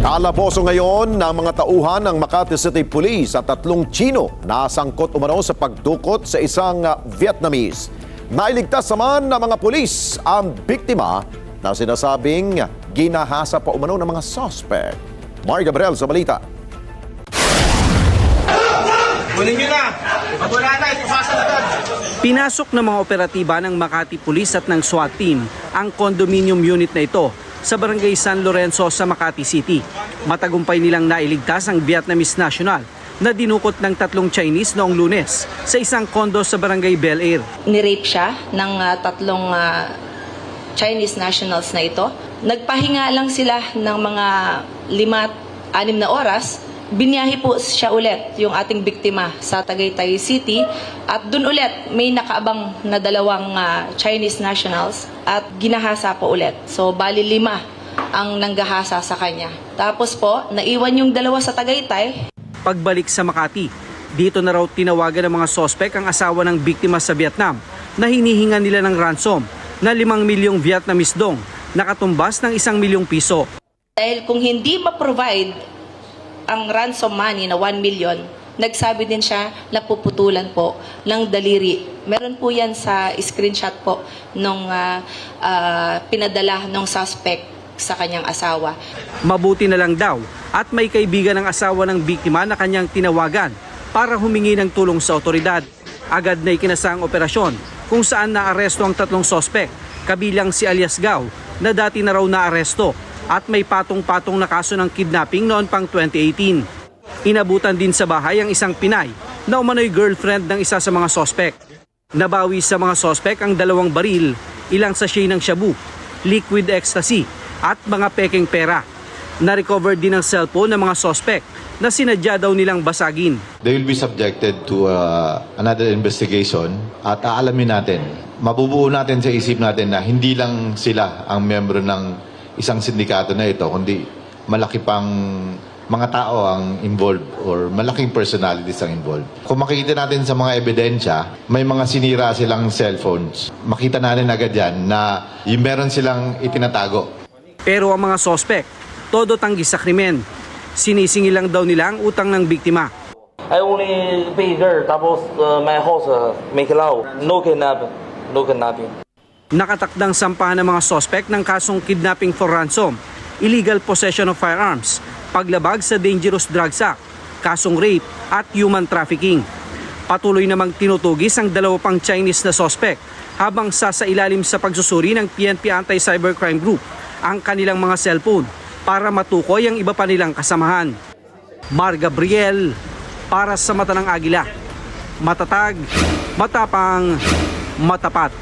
Kalaboso ngayon ng mga tauhan ng Makati City Police at 3 Chino na sangkot umano sa pagdukot sa isang Vietnamese. Nailigtas naman ng mga pulis ang biktima na sinasabing ginahasa pa umano ng mga suspect. Mar Gabriel sa balita. Kunin nyo na! Pag wala na, ipapasa agad! Pinasok ng mga operatiba ng Makati Police at ng SWAT team ang condominium unit na ito sa Barangay San Lorenzo sa Makati City. Matagumpay nilang nailigtas ang Vietnamese national na dinukot ng 3 Chinese noong Lunes sa isang kondo sa Barangay Bel Air. Nirape siya ng 3 Chinese nationals na ito. Nagpahinga lang sila ng mga 5-6 na oras. Biniyahe po siya ulit, yung ating biktima, sa Tagaytay City. At dun ulit, may nakaabang na 2 Chinese nationals at ginahasa po ulit. So, bali 5 ang nanggahasa sa kanya. Tapos po, naiwan yung 2 sa Tagaytay. Pagbalik sa Makati, dito na raw tinawagan ng mga sospek ang asawa ng biktima sa Vietnam na hinihingan nila ng ransom na 5 milyong Vietnamese dong, nakatumbas ng 1 milyong piso. Dahil kung hindi ma-provide ang ransom money na 1 million, nagsabi din siya na puputulan po ng daliri. Meron po yan sa screenshot po nung pinadala ng suspect sa kanyang asawa. Mabuti na lang daw at may kaibigan ng asawa ng biktima na kanyang tinawagan para humingi ng tulong sa otoridad. Agad na ikinasa ang operasyon kung saan naaresto ang 3 sospek, kabilang si alias Gao na dati na raw naaresto at may patong-patong na kaso ng kidnapping noon pang 2018. Inabutan din sa bahay ang isang Pinay na umano'y girlfriend ng isa sa mga sospek. Nabawi sa mga sospek ang 2 baril, ilang sachet ng shabu, liquid ecstasy at mga pekeng pera. Na-recover din ang cellphone ng mga sospek na sinadya daw nilang basagin. They will be subjected to another investigation at aalamin natin, mabubuo natin sa isip natin na hindi lang sila ang miyembro ng isang sindikato na ito, kundi malaki pang mga tao ang involved or malaking personalities ang involved. Kung makikita natin sa mga ebidensya, may mga sinira silang cellphones. Makita natin agad yan na yung meron silang itinatago. Pero ang mga sospek, todo tanggi sa krimen. Sinisingil lang daw nila ang utang ng biktima. I only pay her, tapos my house make love. No kidnapping. No kidnapping. Nakatakdang sampahan ng mga sospek ng kasong kidnapping for ransom, illegal possession of firearms, paglabag sa Dangerous Drugs Act, kasong rape at human trafficking. Patuloy namang tinutugis ang 2 pang Chinese na sospek habang sasailalim sa pagsusuri ng PNP Anti-Cybercrime Group ang kanilang mga cellphone para matukoy ang iba pa nilang kasamahan. Mar Gabriel para sa Mata ng Agila. Matatag, matapang, matapat.